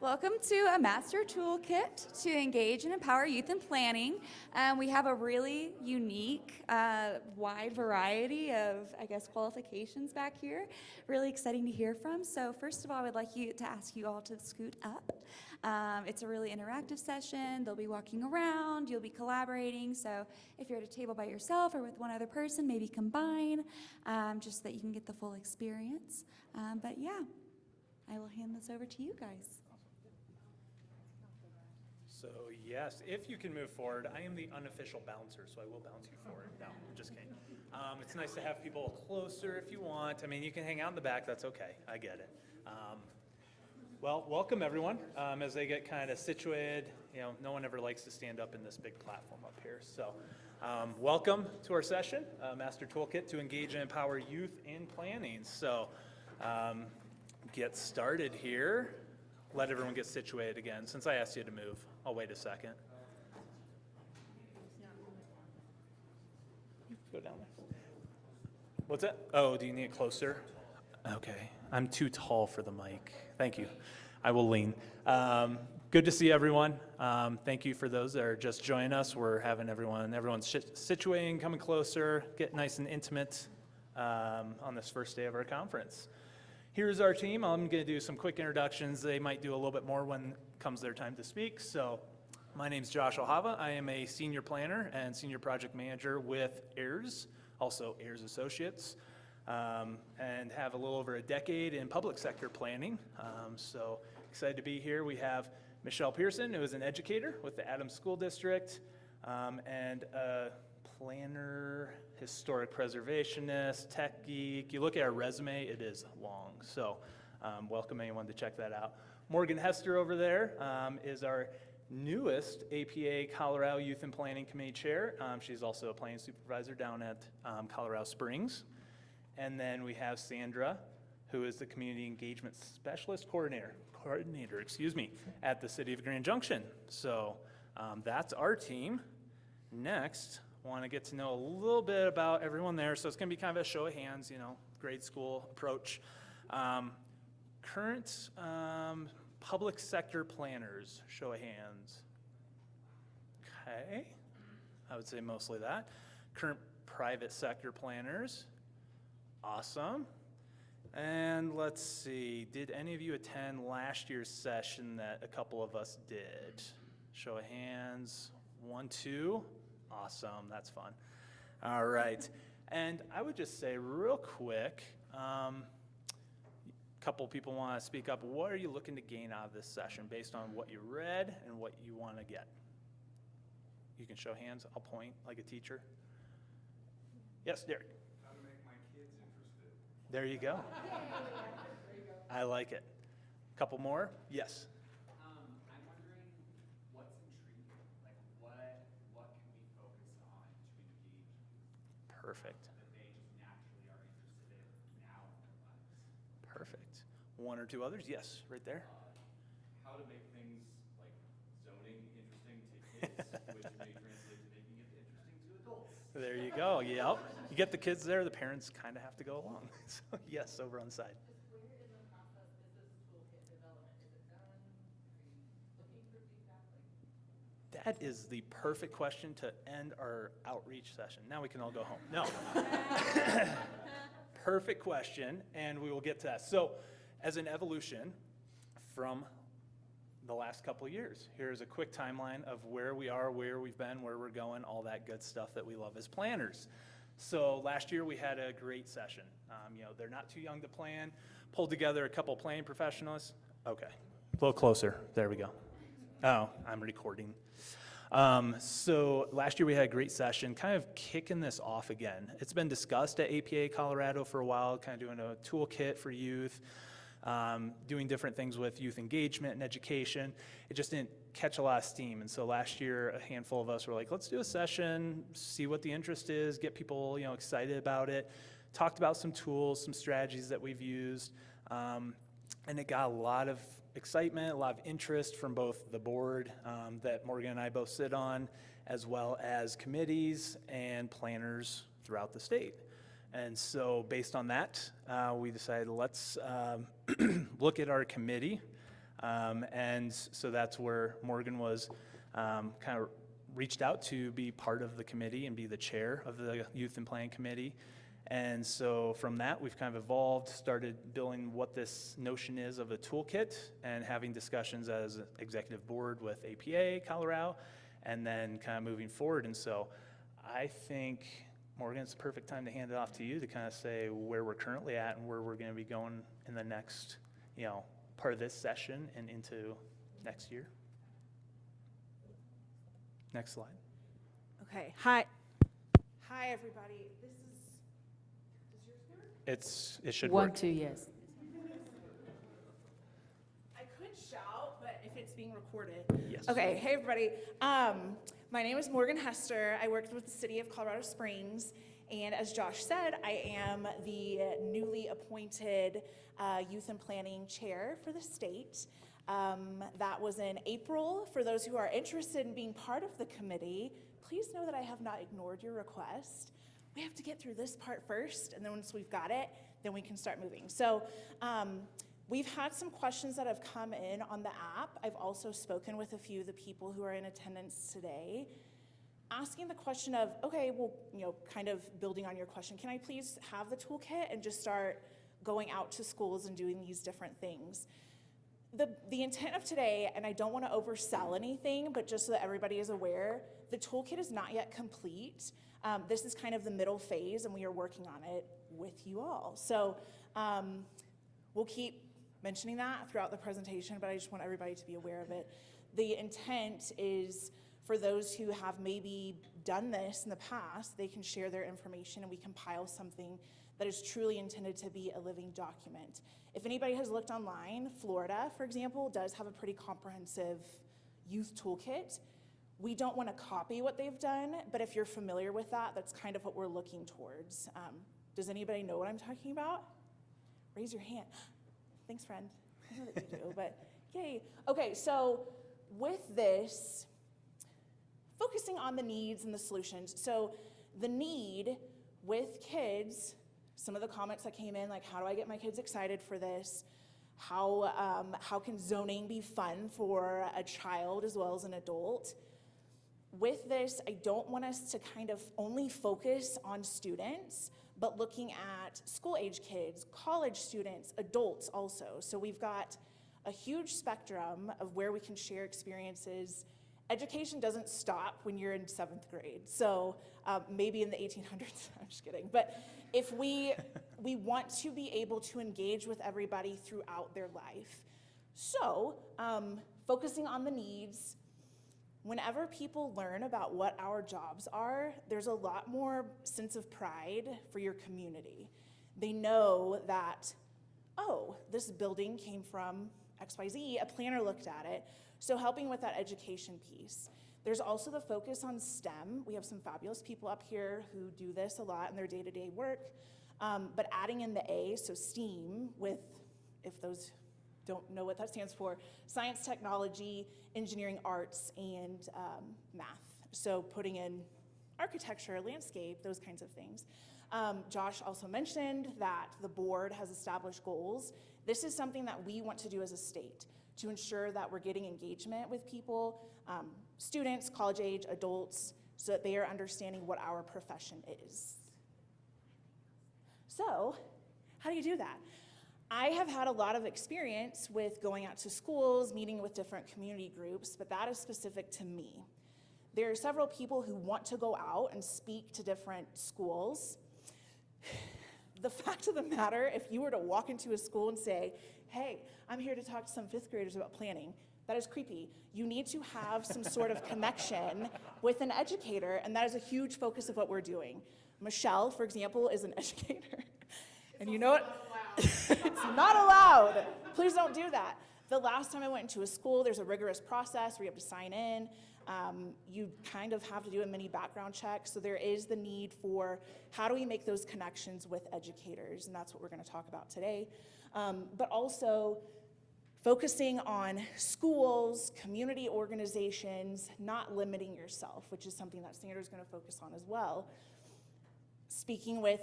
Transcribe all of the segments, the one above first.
Welcome to a master toolkit to engage and empower youth in planning. We have a really unique, wide variety of, qualifications back here. Really exciting to hear from. So first of all, I would like to ask you all to scoot up. It's a really interactive session. They'll be walking around. You'll be collaborating. So if you're at a table by yourself or with one other person, maybe combine, just so that you can get the full experience. But yeah, I will hand this over to you guys. So yes, if you can move forward, I am the unofficial bouncer, so I will bounce you forward. No, I'm just kidding. It's nice to have people closer if you want. I mean, you can hang out in the back, that's okay, I get it. Well, welcome everyone. As they get kind of situated, no one ever likes to stand up in this big platform up here. So welcome to our session, Master Toolkit to Engage and Empower Youth in Planning. So get started here. Let everyone get situated again. Since I asked you to move, I'll wait a second. Go down there. What's that? Oh, do you need it closer? Okay. I'm too tall for the mic. Thank you. I will lean. Good to see everyone. Thank you for those that are just joining us. We're having everyone's situating, coming closer, get nice and intimate on this first day of our conference. Here's our team. I'm going to do some quick introductions. They might do a little bit more when comes their time to speak. So my name's Josh O'Hava. I am a senior planner and senior project manager with AIRS, also AIRS Associates, and have a little over a decade in public sector planning. So excited to be here. We have Michelle Pearson, who is an educator with the Adams School District, and a planner, historic preservationist, tech geek. You look at our resume, it is long. So welcome anyone to check that out. Morgan Hester over there is our newest APA Colorado Youth and Planning Committee Chair. She's also a planning supervisor down at Colorado Springs. And then we have Sandra, who is the Community Engagement Specialist Coordinator, at the City of Grand Junction. So that's our team. Next, want to get to know a little bit about everyone there. So it's going to be kind of a show of hands, grade school approach. Current public sector planners, show of hands. Okay, I would say mostly that. Current private sector planners, awesome. And let's see, did any of you attend last year's session that a couple of us did? Show of hands, 1, 2. Awesome, that's fun. All right, and I would just say real quick, a couple people want to speak up. What are you looking to gain out of this session based on what you read and what you want to get? You can show hands, I'll point like a teacher. Yes, Derek. How to make my kids interested. There you go. I like it. A couple more? Yes. I'm wondering what's intriguing, like what can we focus on to engage Perfect. that they just naturally are interested in now in their lives. Perfect. 1 or 2 others? Yes, right there. How to make things like zoning interesting to kids, which may translate to making it interesting to adults. There you go. Yep. You get the kids there, the parents kind of have to go along. So yes, over on the side. Where in the process is this toolkit development? Is it done? Are you looking for feedback? That is the perfect question to end our outreach session. Now we can all go home. No. Perfect question, and we will get to that. So as an evolution from the last couple of years, here's a quick timeline of where we are, where we've been, where we're going, all that good stuff that we love as planners. So last year we had a great session. They're not too young to plan. Pulled together a couple planning professionals. Okay, a little closer. There we go. Oh, I'm recording. So last year we had a great session, kind of kicking this off again. It's been discussed at APA Colorado for a while, kind of doing a toolkit for youth, doing different things with youth engagement and education. It just didn't catch a lot of steam. And so last year, a handful of us were like, let's do a session, see what the interest is, get people excited about it. Talked about some tools, some strategies that we've used. And it got a lot of excitement, a lot of interest from both the board that Morgan and I both sit on, as well as committees and planners throughout the state. And so based on that, we decided let's look at our committee And so that's where Morgan was kind of reached out to be part of the committee and be the chair of the Youth and Planning Committee. And so from that, we've kind of evolved, started building what this notion is of a toolkit and having discussions as an executive board with APA, Colorado, and then kind of moving forward. And so I think, Morgan, it's the perfect time to hand it off to you to kind of say where we're currently at and where we're going to be going in the next, part of this session and into next year. Next slide. Okay, hi. Hi, everybody. Does yours work? It should One, work. two, yes. I could shout, but if it's being recorded. Yes. Okay, hey, everybody. My name is Morgan Hester. I worked with the city of Colorado Springs, and as Josh said, I am the newly appointed Youth and Planning Chair for the state. That was in April. For those who are interested in being part of the committee, please know that I have not ignored your request. We have to get through this part first, and then once we've got it, then we can start moving. So we've had some questions that have come in on the app. I've also spoken with a few of the people who are in attendance today, asking the question of, okay, well, kind of building on your question, can I please have the toolkit and just start going out to schools and doing these different things? The intent of today, and I don't want to oversell anything, but just so that everybody is aware, the toolkit is not yet complete. This is kind of the middle phase, and we are working on it with you all. So we'll keep mentioning that throughout the presentation, but I just want everybody to be aware of it. The intent is for those who have maybe done this in the past, they can share their information and we compile something that is truly intended to be a living document. If anybody has looked online, Florida, for example, does have a pretty comprehensive youth toolkit. We don't want to copy what they've done, but if you're familiar with that, that's kind of what we're looking towards. Does anybody know what I'm talking about? Raise your hand. Thanks, friend. I know that you do, but yay. Okay, so with this, focusing on the needs and the solutions. So the need with kids, some of the comments that came in, like how do I get my kids excited for this? How can zoning be fun for a child as well as an adult? With this, I don't want us to kind of only focus on students, but looking at school-age kids, college students, adults also. So we've got a huge spectrum of where we can share experiences. Education doesn't stop when you're in 7th grade. So maybe in the 1800s, I'm just kidding. But if we want to be able to engage with everybody throughout their life. So focusing on the needs, whenever people learn about what our jobs are, there's a lot more sense of pride for your community. They know that, oh, this building came from XYZ, a planner looked at it. So helping with that education piece. There's also the focus on STEM. We have some fabulous people up here who do this a lot in their day-to-day work, but adding in the A, so STEAM, with, if those don't know what that stands for, science, technology, engineering, arts, and math. So putting in architecture, landscape, those kinds of things. Josh also mentioned that the board has established goals. This is something that we want to do as a state to ensure that we're getting engagement with people, students, college age, adults, so that they are understanding what our profession is. So, how do you do that? I have had a lot of experience with going out to schools, meeting with different community groups, but that is specific to me. There are several people who want to go out and speak to different schools. The fact of the matter, if you were to walk into a school and say, hey, I'm here to talk to some 5th graders about planning, that is creepy. You need to have some sort of connection with an educator, and that is a huge focus of what we're doing. Michelle, for example, is an educator. And you know what? It's not allowed. Please don't do that. The last time I went into a school, there's a rigorous process where you have to sign in. You kind of have to do a mini background check. So there is the need for how do we make those connections with educators, and that's what we're going to talk about today. But also focusing on schools, community organizations, not limiting yourself, which is something that Sandra is going to focus on as well. Speaking with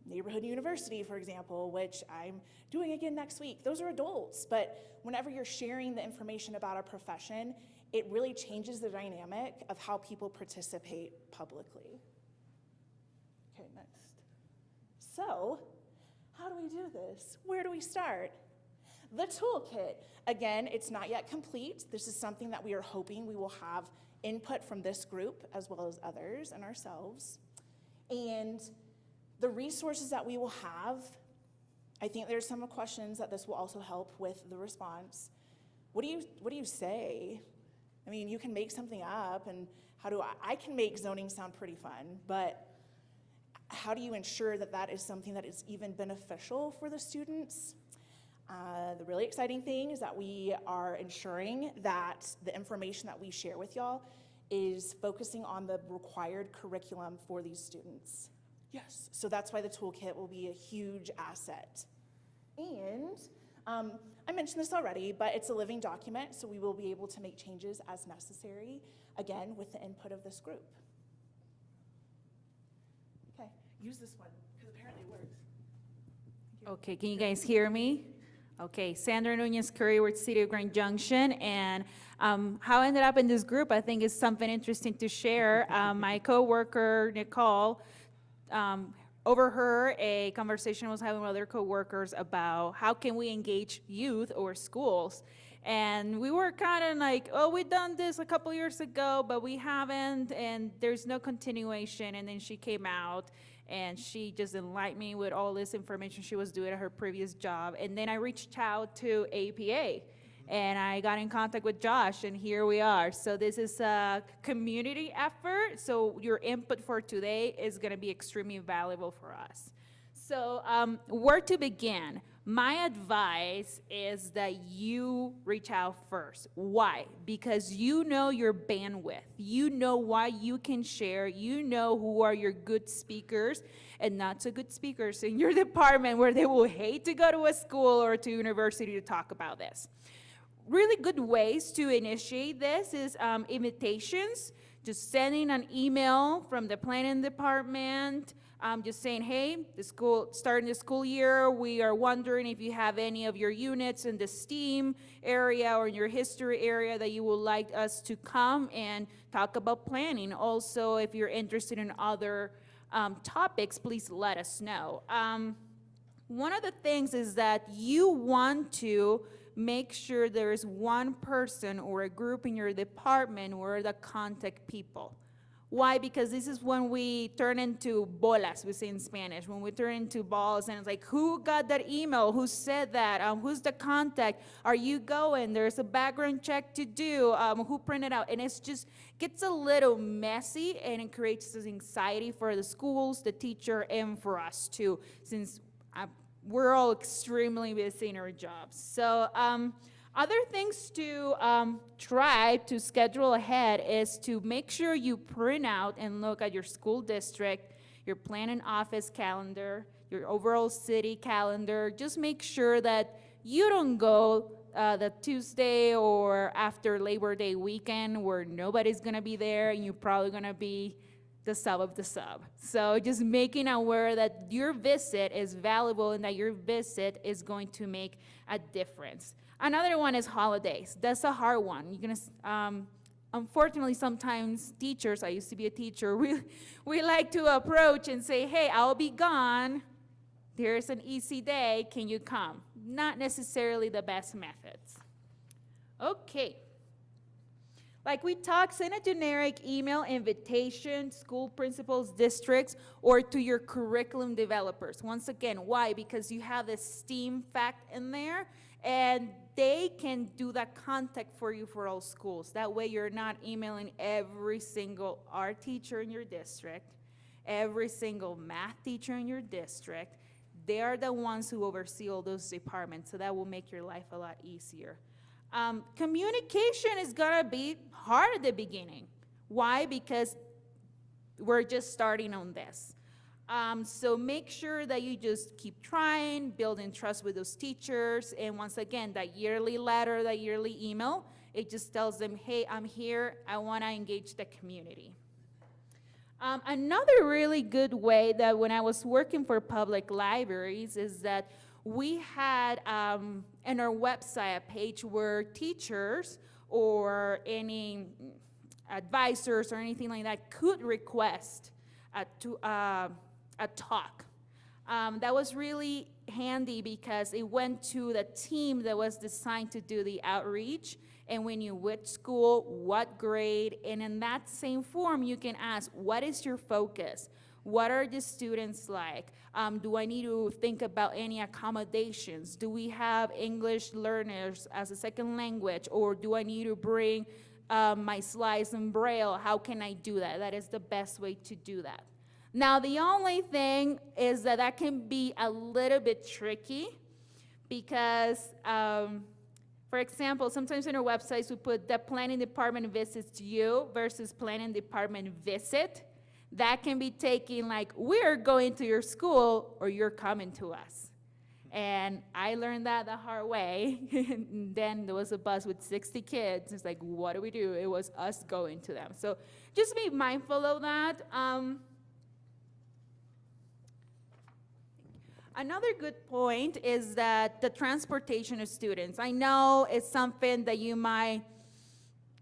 Neighborhood University, for example, which I'm doing again next week. Those are adults, but whenever you're sharing the information about a profession, it really changes the dynamic of how people participate publicly. Okay, next. So, how do we do this? Where do we start? The toolkit. Again, it's not yet complete. This is something that we are hoping we will have input from this group as well as others and ourselves. And the resources that we will have, I think there's some questions that this will also help with the response. What do you say? I mean, you can make something up, and I can make zoning sound pretty fun, but how do you ensure that that is something that is even beneficial for the students? The really exciting thing is that we are ensuring that the information that we share with y'all is focusing on the required curriculum for these students. Yes, so that's why the toolkit will be a huge asset. And I mentioned this already, but it's a living document, so we will be able to make changes as necessary, again, with the input of this group. Okay, use this one, because apparently it works. Okay, can you guys hear me? Okay, Sandra Nunez Curry with City of Grand Junction, and how I ended up in this group, I think is something interesting to share. My coworker, Nicole, overheard a conversation I was having with other coworkers about how can we engage youth or schools. And we were kind of like, oh, we've done this a couple years ago, but we haven't, and there's no continuation. And then she came out, and she just enlightened me with all this information she was doing at her previous job. And then I reached out to APA, and I got in contact with Josh, and here we are. So this is a community effort, so your input for today is gonna be extremely valuable for us. So where to begin? My advice is that you reach out first. Why? Because you know your bandwidth. You know why you can share. You know who are your good speakers and not so good speakers in your department where they will hate to go to a school or to university to talk about this. Really good ways to initiate this is invitations, just sending an email from the planning department, just saying, hey, starting the school year, we are wondering if you have any of your units in the STEAM area or in your history area that you would like us to come and talk about planning. Also, if you're interested in other topics, please let us know. One of the things is that you want to make sure there is one person or a group in your department where the contact people. Why? Because this is when we turn into bolas, we say in Spanish, when we turn into balls, and it's like, who got that email? Who said that? Who's the contact? Are you going? There's a background check to do. Who printed out? And it's just gets a little messy, and it creates this anxiety for the schools, the teacher, and for us too, since we're all extremely busy in our jobs. So other things to try to schedule ahead is to make sure you print out and look at your school district, your planning office calendar, your overall city calendar. Just make sure that you don't go the Tuesday or after Labor Day weekend where nobody's gonna be there and you're probably gonna be the sub of the sub. So just making aware that your visit is valuable and that your visit is going to make a difference. Another one is holidays. That's a hard one. You're gonna, unfortunately, sometimes teachers, I used to be a teacher, we like to approach and say, hey, I'll be gone. There's an easy day, can you come? Not necessarily the best methods. Okay. Like we talked, send a generic email invitation, school principals, districts, or to your curriculum developers. Once again, why? Because you have this STEAM fact in there, and they can do that contact for you for all schools. That way you're not emailing every single art teacher in your district, every single math teacher in your district. They are the ones who oversee all those departments, so that will make your life a lot easier. Communication is gonna be hard at the beginning. Why? Because we're just starting on this. So make sure that you just keep trying, building trust with those teachers, and once again, that yearly letter, that yearly email, it just tells them, hey, I'm here, I wanna engage the community. Another really good way that when I was working for public libraries is that we had in our website a page where teachers or any advisors or anything like that could request a talk. That was really handy because it went to the team that was designed to do the outreach, and we knew which school, what grade, and in that same form, you can ask, what is your focus? What are the students like? Do I need to think about any accommodations? Do we have English learners as a second language, or do I need to bring my slides in Braille? How can I do that? That is the best way to do that. Now, the only thing is that that can be a little bit tricky because, for example, sometimes in our websites we put the planning department visits you versus planning department visit. That can be taken like, we're going to your school or you're coming to us. And I learned that the hard way. And then there was a bus with 60 kids. It's like, what do we do? It was us going to them. So just be mindful of that. Another good point is that the transportation of students. I know it's something that you might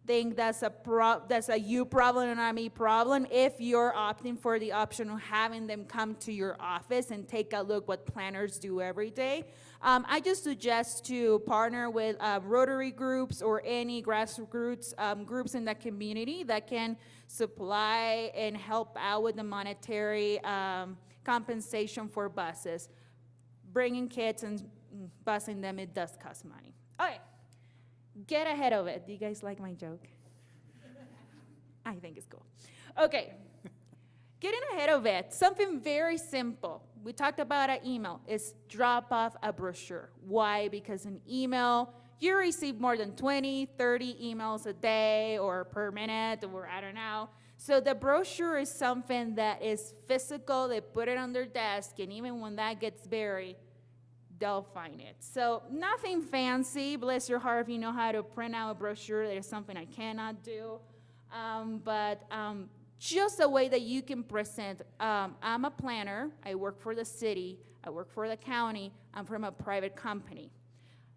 think that's a you problem and not a me problem if you're opting for the option of having them come to your office and take a look what planners do every day. I just suggest to partner with Rotary groups or any grassroots groups in the community that can supply and help out with the monetary compensation for buses. Bringing kids and busing them, it does cost money. Okay, get ahead of it. Do you guys like my joke? I think it's cool. Okay, getting ahead of it, something very simple. We talked about an email, is drop off a brochure. Why? Because an email, you receive more than 20, 30 emails a day or per minute, or I don't know. So the brochure is something that is physical. They put it on their desk, and even when that gets buried, they'll find it. So nothing fancy. Bless your heart if you know how to print out a brochure. There's something I cannot do. But just a way that you can present. I'm a planner. I work for the city. I work for the county. I'm from a private company.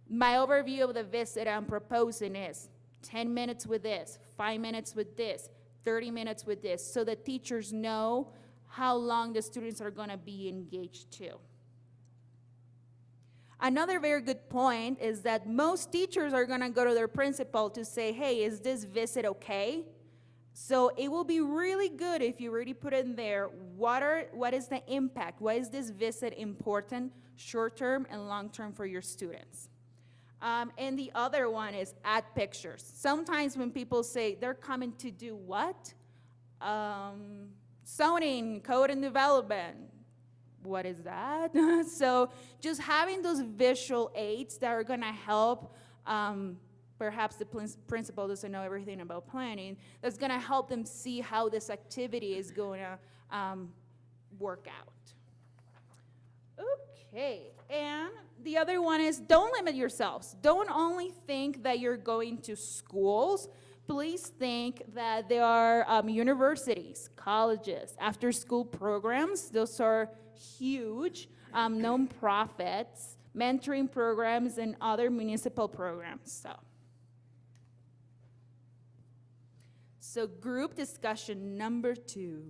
My overview of the visit I'm proposing is 10 minutes with this, 5 minutes with this, 30 minutes with this, so that teachers know how long the students are going to be engaged to. Another very good point is that most teachers are going to go to their principal to say, hey, is this visit okay? So it will be really good if you already put in there, what is the impact? Why is this visit important, short-term and long-term for your students? And the other one is add pictures. Sometimes when people say they're coming to do what? Zoning, code and development. What is that? So just having those visual aids that are going to help, perhaps the principal doesn't know everything about planning, that's going to help them see how this activity is going to work out. Okay, and the other one is don't limit yourselves. Don't only think that you're going to schools. Please think that there are universities, colleges, after-school programs. Those are huge, nonprofits, mentoring programs, and other municipal programs. So group discussion number 2,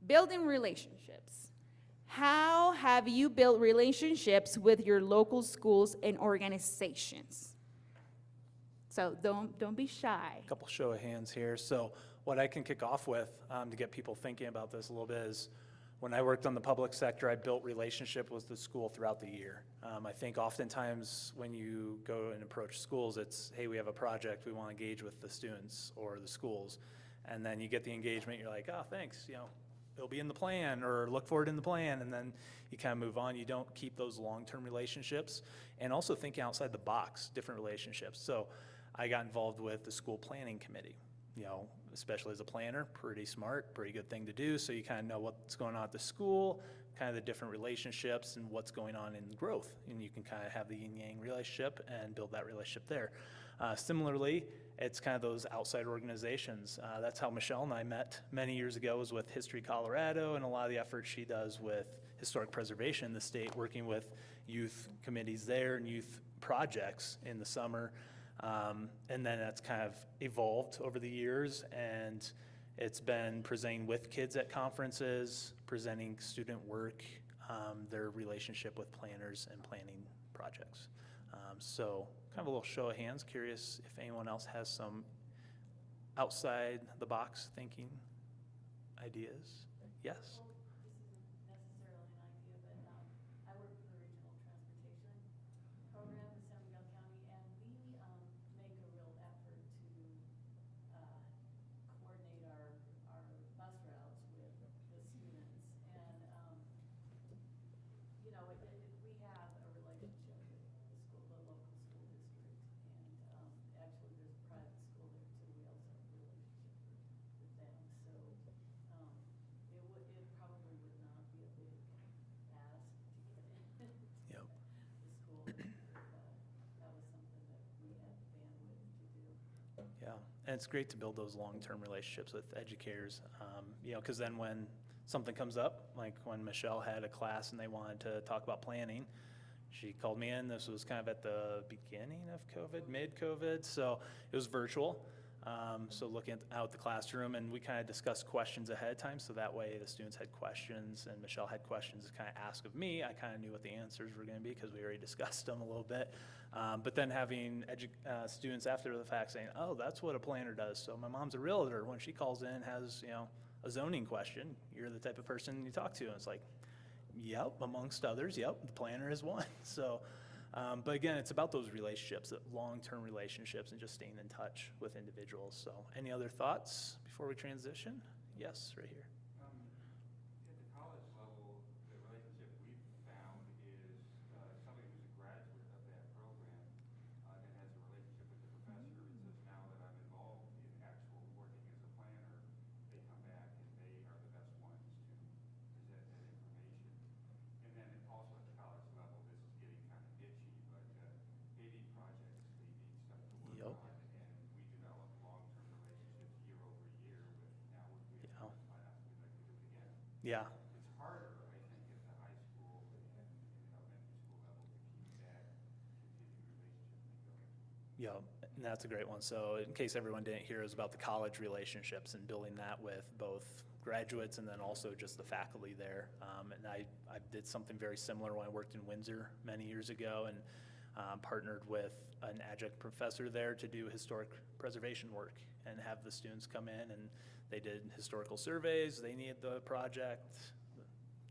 building relationships. How have you built relationships with your local schools and organizations? So don't be shy. A couple show of hands here. So what I can kick off with to get people thinking about this a little bit is when I worked on the public sector, I built relationship with the school throughout the year. I think oftentimes when you go and approach schools, it's, hey, we have a project, we want to engage with the students or the schools. And then you get the engagement, you're like, oh, thanks, it'll be in the plan, or look for it in the plan, and then you kind of move on. You don't keep those long-term relationships, and also thinking outside the box, different relationships. So I got involved with the school planning committee, especially as a planner, pretty smart, pretty good thing to do. So you kind of know what's going on at the school, kind of the different relationships and what's going on in growth. And you can kind of have the yin-yang relationship and build that relationship there. Similarly, it's kind of those outside organizations. That's how Michelle and I met many years ago, was with History Colorado, and a lot of the effort she does with historic preservation in the state, working with youth committees there and youth projects in the summer. And then that's kind of evolved over the years, and it's been presenting with kids at conferences, presenting student work, their relationship with planners and planning projects. So kind of a little show of hands, curious if anyone else has some outside the box thinking ideas. Yes? Well, this isn't necessarily an idea, but I work for the Regional Transportation Program in San Miguel County, and we make a real effort to coordinate our bus routes with the students. And, you know, if we have a relationship with the local school district, and actually there's a private school there too, we also have a relationship with them. So it probably would not be a big ask to get in Yep. the school, if that was something that we had the bandwidth to do. Yeah, and it's great to build those long-term relationships with educators, you know, because then when something comes up, like when Michelle had a class and they wanted to talk about planning, she called me in. This was kind of at the beginning of COVID, mid-COVID, so it was virtual. So looking out the classroom, and we kind of discussed questions ahead of time, so that way the students had questions and Michelle had questions to kind of ask of me. I kind of knew what the answers were going to be because we already discussed them a little bit. But then having students after the fact saying, oh, that's what a planner does. So my mom's a realtor. When she calls in, has, you know, a zoning question, you're the type of person you talk to. And it's like, yep, amongst others, yep, the planner is one. So, but again, it's about those relationships, that long-term relationships, and just staying in touch with individuals. So any other thoughts before we transition? Yes, right here. At the college level, the relationship we've found is somebody who's a graduate of that program and has a relationship with the professor and says, now that I'm involved in actual working as a planner, they come back and they are the best ones to present that information. And then also at the college level, this is getting kind of niche-y, but they need projects, they need stuff to work Yup. on, and we develop long-term relationships year over year with, now we have Yeah. one class, we'd like to do it again. Yeah, It's harder, I think, at the high school and elementary school level to keep that continuing relationship going. yeah, and that's a great one. So in case everyone didn't hear, it was about the college relationships and building that with both graduates and then also just the faculty there. And I did something very similar when I worked in Windsor many years ago, and partnered with an adjunct professor there to do historic preservation work and have the students come in, and they did historical surveys. They needed the project, the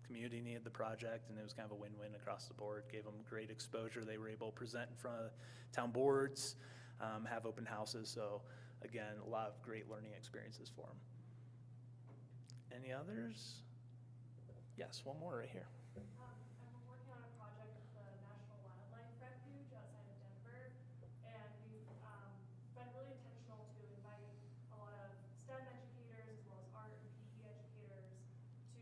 community needed the project, and it was kind of a win-win across the board. Gave them great exposure. They were able to present in front of town boards, have open houses. So again, a lot of great learning experiences for them. Any others? Yes, one more right here. I'm working on a project with the National Wildlife Refuge outside of Denver, and we've been really intentional to invite a lot of STEM educators as well as art and PE educators to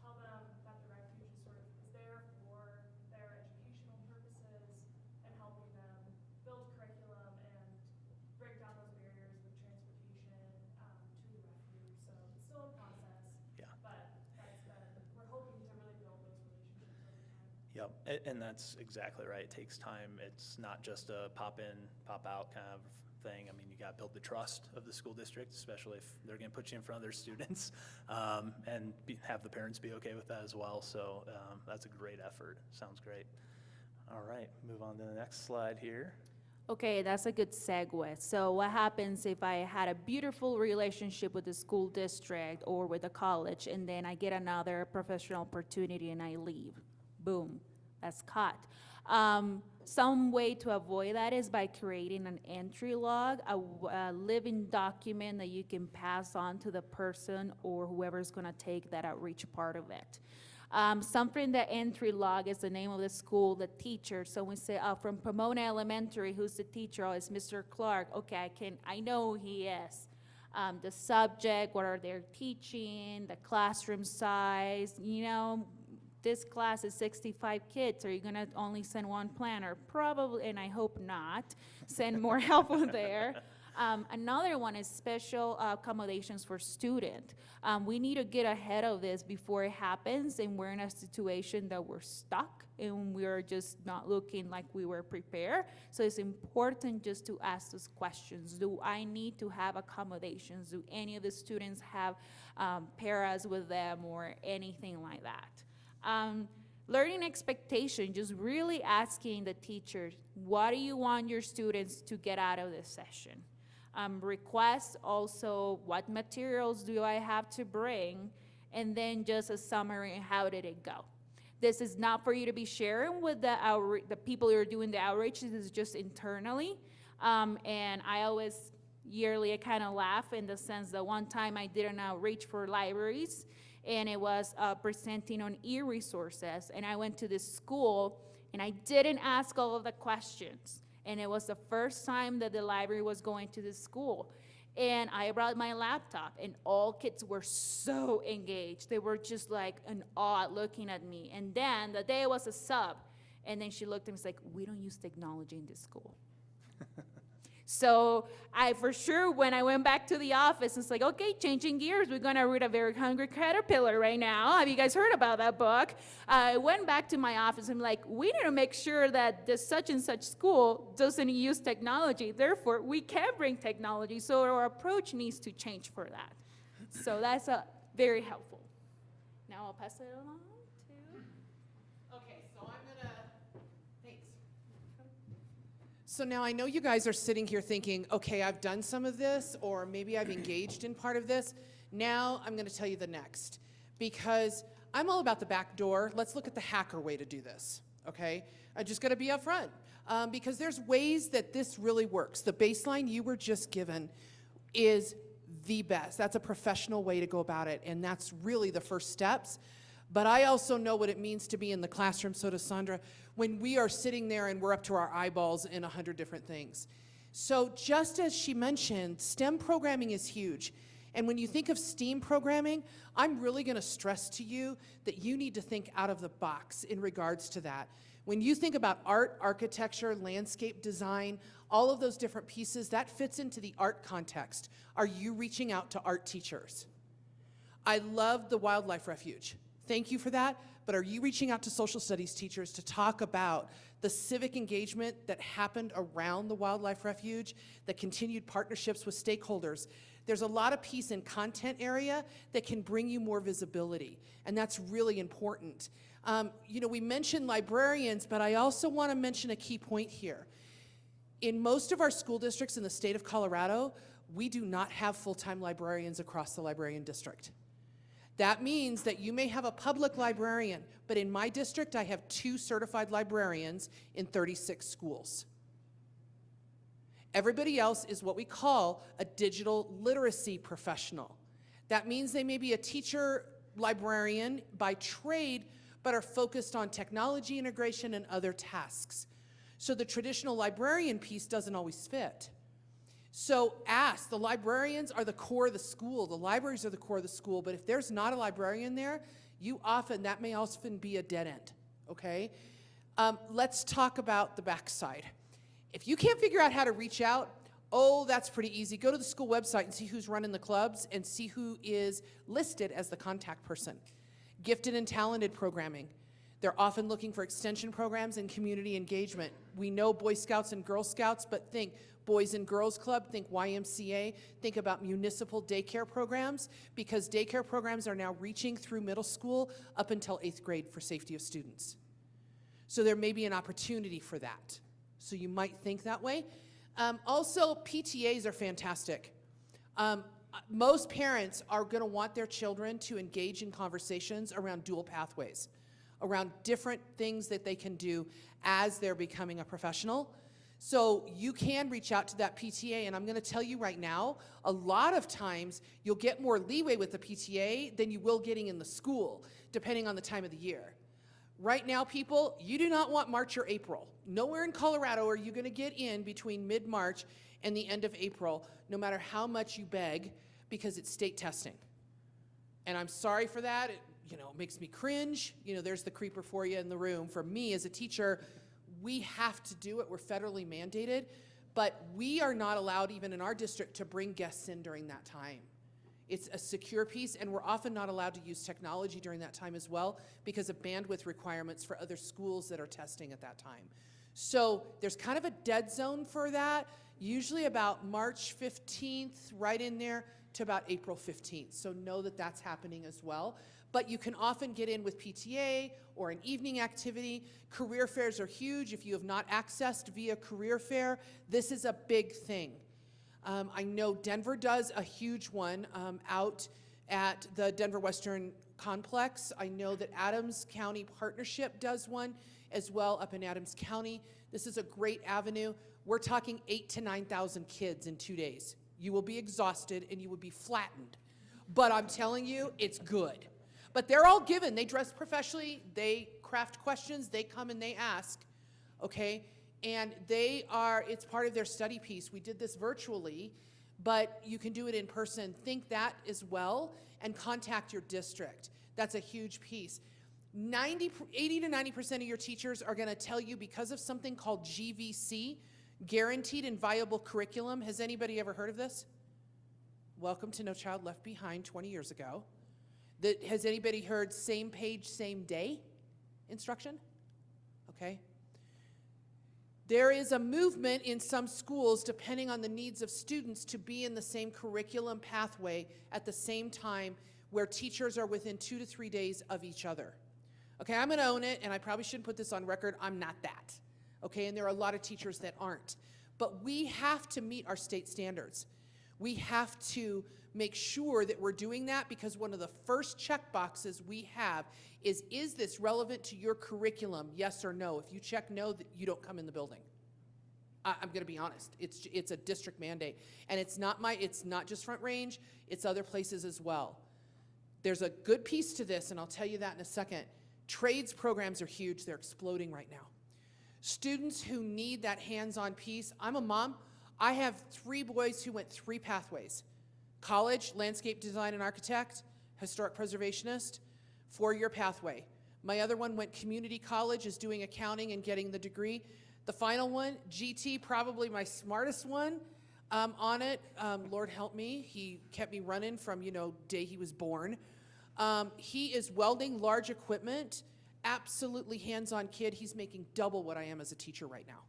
tell them that the refuge is there for their educational purposes and helping them build curriculum and break down those barriers with transportation to the refuge. So it's still in process. Yeah. But we're hoping to really build those relationships over time. Yep, and that's exactly right. It takes time. It's not just a pop in, pop out kind of thing. I mean, you got to build the trust of the school district, especially if they're going to put you in front of their students, and have the parents be okay with that as well. So that's a great effort. Sounds great. All right, move on to the next slide here. Okay, that's a good segue. So what happens if I had a beautiful relationship with the school district or with the college, and then I get another professional opportunity and I leave? Boom, that's cut. Some way to avoid that is by creating an entry log, a living document that you can pass on to the person or whoever's gonna take that outreach part of it. Something that entry log is the name of the school, the teacher. So we say, from Pomona Elementary, who's the teacher? Oh, it's Mr. Clark. Okay, I know who he is. The subject, what are they teaching, the classroom size, this class is 65 kids. Are you gonna only send one planner? Probably, and I hope not. Send more help there. Another one is special accommodations for student. We need to get ahead of this before it happens and we're in a situation that we're stuck and we're just not looking like we were prepared. So it's important just to ask those questions. Do I need to have accommodations? Do any of the students have paras with them or anything like that? Learning expectation, just really asking the teachers, what do you want your students to get out of this session? Request also, what materials do I have to bring? And then just a summary, how did it go? This is not for you to be sharing with the people who are doing the outreach, this is just internally. And I always, yearly, I kind of laugh in the sense that one time I did an outreach for libraries, and it was presenting on e-resources, and I went to this school, and I didn't ask all of the questions, and it was the first time that the library was going to this school, and I brought my laptop, and all kids were so engaged. They were just like in awe looking at me, and then the day was a sub, and then she looked at me and was like, we don't use technology in this school. So I, for sure, when I went back to the office, it's like, okay, changing gears. We're going to read A Very Hungry Caterpillar right now. Have you guys heard about that book? I went back to my office and I'm like, we need to make sure that this such and such school doesn't use technology. Therefore, we can bring technology. So our approach needs to change for that. So that's very helpful. Now I'll pass it along to... Okay, so I'm gonna, thanks. So now I know you guys are sitting here thinking, okay, I've done some of this, or maybe I've engaged in part of this. Now I'm gonna tell you the next, because I'm all about the back door. Let's look at the hacker way to do this, okay? I'm just gonna be upfront, because there's ways that this really works. The baseline you were just given is the best. That's a professional way to go about it, and that's really the first steps. But I also know what it means to be in the classroom, so does Sandra, when we are sitting there and we're up to our eyeballs in 100 different things. So just as she mentioned, STEM programming is huge. And when you think of STEAM programming, I'm really gonna stress to you that you need to think out of the box in regards to that. When you think about art, architecture, landscape design, all of those different pieces, that fits into the art context. Are you reaching out to art teachers? I love the wildlife refuge. Thank you for that, but are you reaching out to social studies teachers to talk about the civic engagement that happened around the wildlife refuge, the continued partnerships with stakeholders? There's a lot of piece in content area that can bring you more visibility, and that's really important. You know, we mentioned librarians, but I also want to mention a key point here. In most of our school districts in the state of Colorado, we do not have full-time librarians across the librarian district. That means that you may have a public librarian, but in my district, I have 2 certified librarians in 36 schools. Everybody else is what we call a digital literacy professional. That means they may be a teacher librarian by trade, but are focused on technology integration and other tasks. So the traditional librarian piece doesn't always fit. So ask, the librarians are the core of the school, the libraries are the core of the school, but if there's not a librarian there, that may often be a dead end, okay? Let's talk about the backside. If you can't figure out how to reach out, oh, that's pretty easy. Go to the school website and see who's running the clubs and see who is listed as the contact person. Gifted and talented programming. They're often looking for extension programs and community engagement. We know Boy Scouts and Girl Scouts, but think Boys and Girls Club, think YMCA, think about municipal daycare programs, because daycare programs are now reaching through middle school up until 8th grade for safety of students. So there may be an opportunity for that. So you might think that way. Also, PTAs are fantastic. Most parents are gonna want their children to engage in conversations around dual pathways, around different things that they can do as they're becoming a professional. So you can reach out to that PTA, and I'm gonna tell you right now, a lot of times you'll get more leeway with the PTA than you will getting in the school, depending on the time of the year. Right now, people, you do not want March or April. Nowhere in Colorado are you gonna get in between mid-March and the end of April, no matter how much you beg, because it's state testing. And I'm sorry for that. It makes me cringe. There's the creeper for you in the room. For me as a teacher, we have to do it. We're federally mandated. but we are not allowed, even in our district, to bring guests in during that time. It's a secure piece, and we're often not allowed to use technology during that time as well because of bandwidth requirements for other schools that are testing at that time. So there's kind of a dead zone for that, usually about March 15th, right in there, to about April 15th. So know that that's happening as well. But you can often get in with PTA or an evening activity. Career fairs are huge. If you have not accessed via career fair, this is a big thing. I know Denver does a huge one out at the Denver Western Complex. I know that Adams County Partnership does one as well up in Adams County. This is a great avenue. We're talking 8,000 to 9,000 kids in 2 days. You will be exhausted and you will be flattened. But I'm telling you, it's good. But they're all given. They dress professionally. They craft questions. They come and they ask, okay? And it's part of their study piece. We did this virtually, but you can do it in person. Think that as well and contact your district. That's a huge piece. 80 to 90% of your teachers are gonna tell you because of something called GVC, Guaranteed and Viable Curriculum. Has anybody ever heard of this? Welcome to No Child Left Behind 20 years ago. Has anybody heard same page, same day instruction? Okay. There is a movement in some schools, depending on the needs of students, to be in the same curriculum pathway at the same time where teachers are within 2 to 3 days of each other. Okay, I'm gonna own it, and I probably shouldn't put this on record, I'm not that. Okay, and there are a lot of teachers that aren't. But we have to meet our state standards. We have to make sure that we're doing that because one of the first check boxes we have is this relevant to your curriculum, yes or no? If you check no, that you don't come in the building. I'm gonna be honest, it's a district mandate. And it's not just Front Range, it's other places as well. There's a good piece to this, and I'll tell you that in a second. Trades programs are huge, they're exploding right now. Students who need that hands-on piece, I'm a mom, I have 3 boys who went 3 pathways. College, landscape design and architect, historic preservationist, 4-year pathway. My other one went community college, is doing accounting and getting the degree. The final one, GT, probably my smartest one on it. Lord help me, he kept me running from, day he was born. He is welding large equipment, absolutely hands-on kid. He's making double what I am as a teacher right now.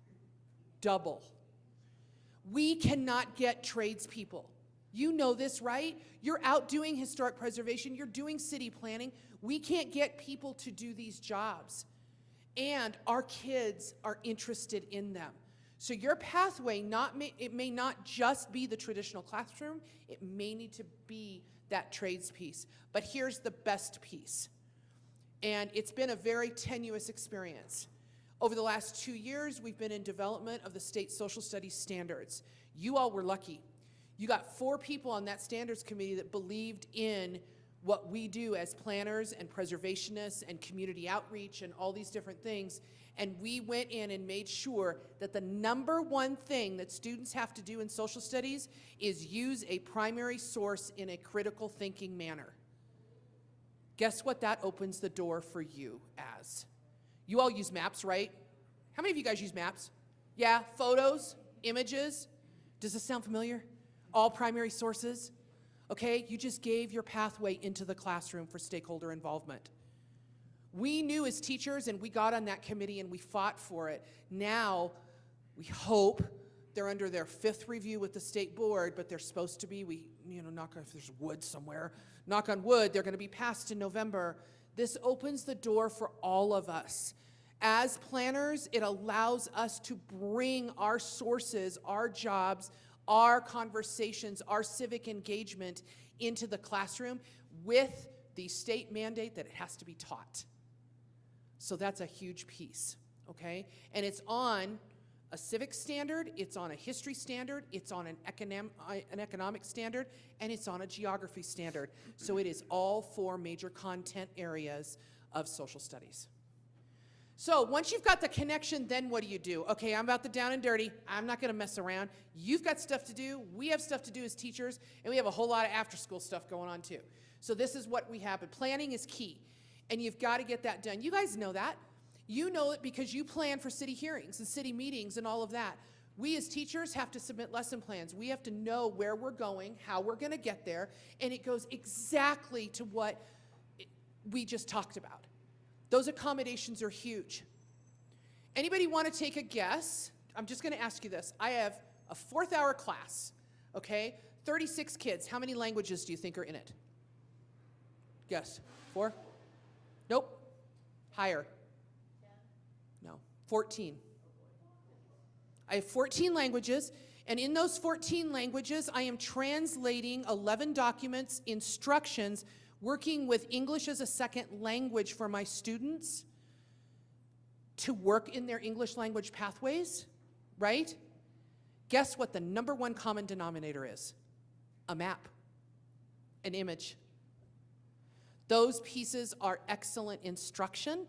Double. We cannot get tradespeople. You know this, right? You're out doing historic preservation, you're doing city planning. We can't get people to do these jobs. And our kids are interested in them. So your pathway, it may not just be the traditional classroom, it may need to be that trades piece. But here's the best piece. And it's been a very tenuous experience. Over the last 2 years, we've been in development of the state social studies standards. You all were lucky. You got 4 people on that standards committee that believed in what we do as planners and preservationists and community outreach and all these different things. And we went in and made sure that the #1 thing that students have to do in social studies is use a primary source in a critical thinking manner. Guess what that opens the door for you as? You all use maps, right? How many of you guys use maps? Yeah, photos, images. Does this sound familiar? All primary sources. Okay, you just gave your pathway into the classroom for stakeholder involvement. We knew as teachers, and we got on that committee and we fought for it. Now, we hope they're under their 5th review with the state board, but they're supposed to be, knock on, if there's wood somewhere, knock on wood, they're gonna be passed in November. This opens the door for all of us. As planners, it allows us to bring our sources, our jobs, our conversations, our civic engagement into the classroom with the state mandate that it has to be taught. So that's a huge piece, okay? And it's on a civic standard, it's on a history standard, it's on an economic standard, and it's on a geography standard. So it is all 4 major content areas of social studies. So once you've got the connection, then what do? Okay, I'm about the down and dirty. I'm not gonna mess around. You've got stuff to do. We have stuff to do as teachers, and we have a whole lot of after-school stuff going on too. So this is what we have, but planning is key, and you've gotta get that done. You guys know that. You know it because you plan for city hearings and city meetings and all of that. We as teachers have to submit lesson plans. We have to know where we're going, how we're going to get there, and it goes exactly to what we just talked about. Those accommodations are huge. Anybody want to take a guess? I'm just going to ask you this. I have a 4th hour class, okay? 36 kids. How many languages do you think are in it? Guess. 4? Nope. Higher. No. 14. I have 14 languages, and in those 14 languages, I am translating 11 documents, instructions, working with English as a second language for my students to work in their English language pathways, right? Guess what the number one common denominator is? A map, an image. Those pieces are excellent instruction.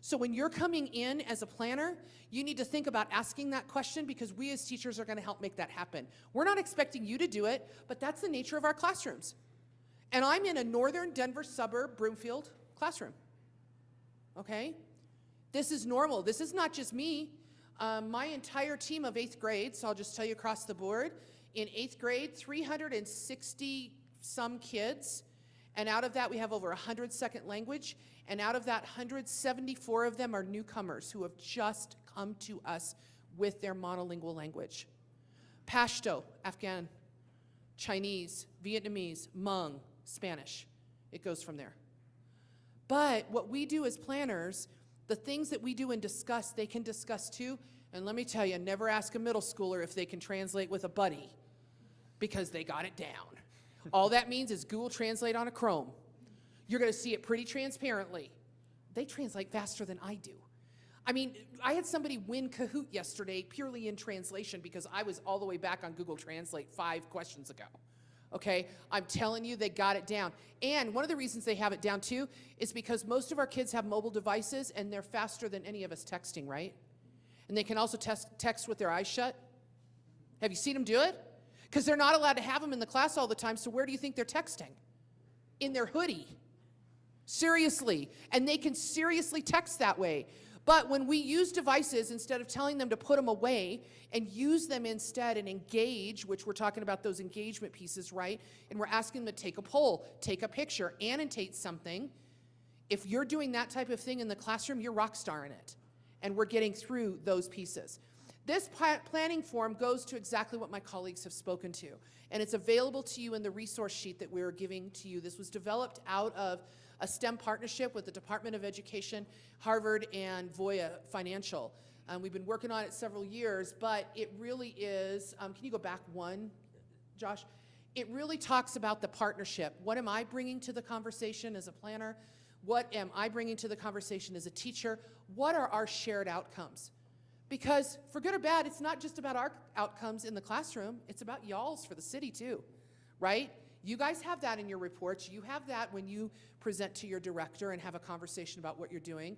So when you're coming in as a planner, you need to think about asking that question, because we as teachers are going to help make that happen. We're not expecting you to do it, but that's the nature of our classrooms. And I'm in a northern Denver suburb, Broomfield classroom. Okay? This is normal. This is not just me. My entire team of 8th grade, so I'll just tell you across the board, in 8th grade, 360 some kids, and out of that we have over 100 second language, and out of that 174 of them are newcomers who have just come to us with their monolingual language. Pashto, Afghan, Chinese, Vietnamese, Hmong, Spanish. It goes from there. But what we do as planners, the things that we do and discuss, they can discuss too. And let me tell you, never ask a middle schooler if they can translate with a buddy, because they got it down. All that means is Google Translate on a Chrome. You're going to see it pretty transparently. They translate faster than I do. I mean, I had somebody win Kahoot yesterday purely in translation because I was all the way back on Google Translate 5 questions ago. Okay, I'm telling you, they got it down. And one of the reasons they have it down too is because most of our kids have mobile devices and they're faster than any of us texting, right? And they can also text with their eyes shut. Have you seen them do it? Because they're not allowed to have them in the class all the time, so where do you think they're texting? In their hoodie. Seriously. And they can seriously text that way. But when we use devices, instead of telling them to put them away and use them instead and engage, which we're talking about those engagement pieces, right? And we're asking them to take a poll, take a picture, annotate something. If you're doing that type of thing in the classroom, you're rock star in it. And we're getting through those pieces. This planning form goes to exactly what my colleagues have spoken to. And it's available to you in the resource sheet that we're giving to you. This was developed out of a STEM partnership with the Department of Education, Harvard, and Voya Financial. We've been working on it several years, but it really is, can you go back one, Josh? It really talks about the partnership. What am I bringing to the conversation as a planner? What am I bringing to the conversation as a teacher? What are our shared outcomes? Because for good or bad, it's not just about our outcomes in the classroom, it's about y'all's for the city too, right? You guys have that in your reports. You have that when you present to your director and have a conversation about what you're doing.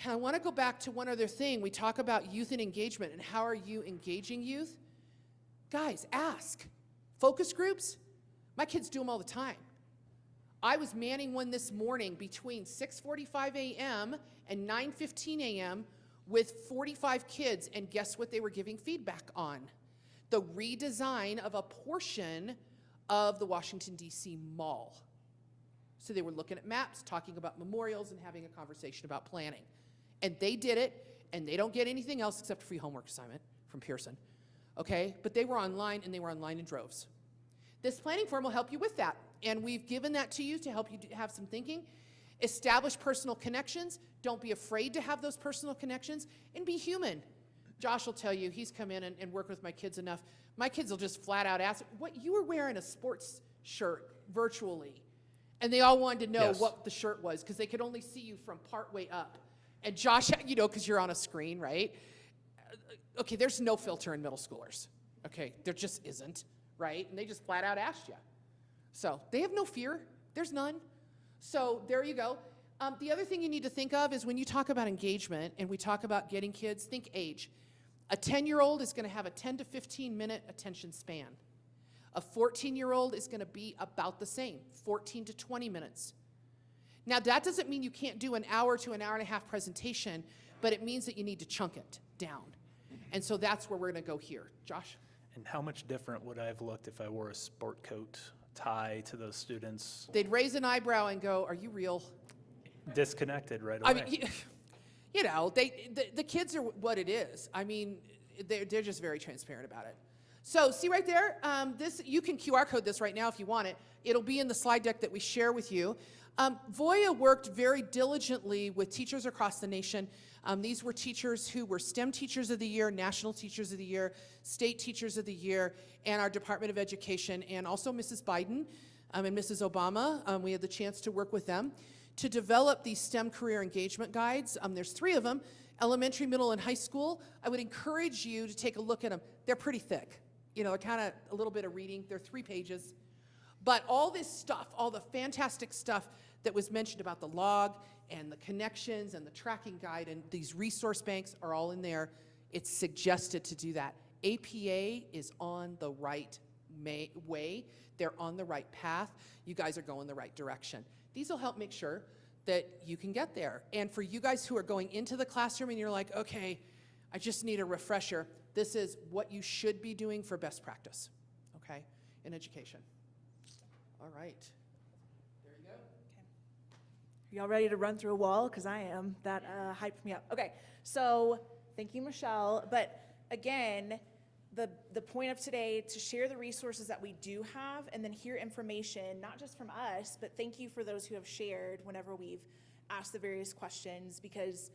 And I want to go back to one other thing. We talk about youth and engagement and how are you engaging youth? Guys, ask. Focus groups, my kids do them all the time. I was manning one this morning between 6:45 a.m. and 9:15 a.m. with 45 kids, and guess what they were giving feedback on? The redesign of a portion of the Washington, D.C. Mall. So they were looking at maps, talking about memorials, and having a conversation about planning. And they did it, and they don't get anything else except a free homework assignment from Pearson, okay? But they were online, and they were online in droves. This planning form will help you with that, and we've given that to you to help you have some thinking. Establish personal connections. Don't be afraid to have those personal connections, and be human. Josh will tell you, he's come in and worked with my kids enough. My kids will just flat out ask, what, you were wearing a sports shirt virtually. And they all wanted to know what the shirt was because they could only see you from part way up. And Josh, you know, because you're on a screen, right? Okay, there's no filter in middle schoolers. Okay, there just isn't, right? And they just flat out asked you. So they have no fear. There's none. So there you go. The other thing you need to think of is when you talk about engagement and we talk about getting kids, think age. A 10-year-old is going to have a 10 to 15-minute attention span. A 14-year-old is going to be about the same, 14 to 20 minutes. Now, that doesn't mean you can't do an hour to an hour and a half presentation, but it means that you need to chunk it down. And so that's where we're going to go here. Josh? And how much different would I have looked if I wore a sport coat, tie to those students? They'd raise an eyebrow and go, are you real? Disconnected right away. I mean, you know, the kids are what it is. I mean, they're just very transparent about it. So see right there, this, you can QR code this right now if you want it. It'll be in the slide deck that we share with you. Voya worked very diligently with teachers across the nation. These were teachers who were STEM Teachers of the Year, National Teachers of the Year, State Teachers of the Year, and our Department of Education, and also Mrs. Biden and Mrs. Obama. We had the chance to work with them to develop these STEM career engagement guides. There's 3 of them, elementary, middle, and high school. I would encourage you to take a look at them. They're pretty thick. You know, kind of a little bit of reading. They're 3 pages. But all this stuff, all the fantastic stuff that was mentioned about the log and the connections and the tracking guide and these resource banks are all in there. It's suggested to do that. APA is on the right way. They're on the right path. You guys are going the right direction. These will help make sure that you can get there. And for you guys who are going into the classroom and you're like, okay, I just need a refresher, this is what you should be doing for best practice, okay, in education. All right. There you go. Y'all ready to run through a wall? Because I am. That hyped me up. Okay, so thank you, Michelle. But again, the point of today, to share the resources that we do have and then hear information, not just from us, but thank you for those who have shared whenever we've asked the various questions, because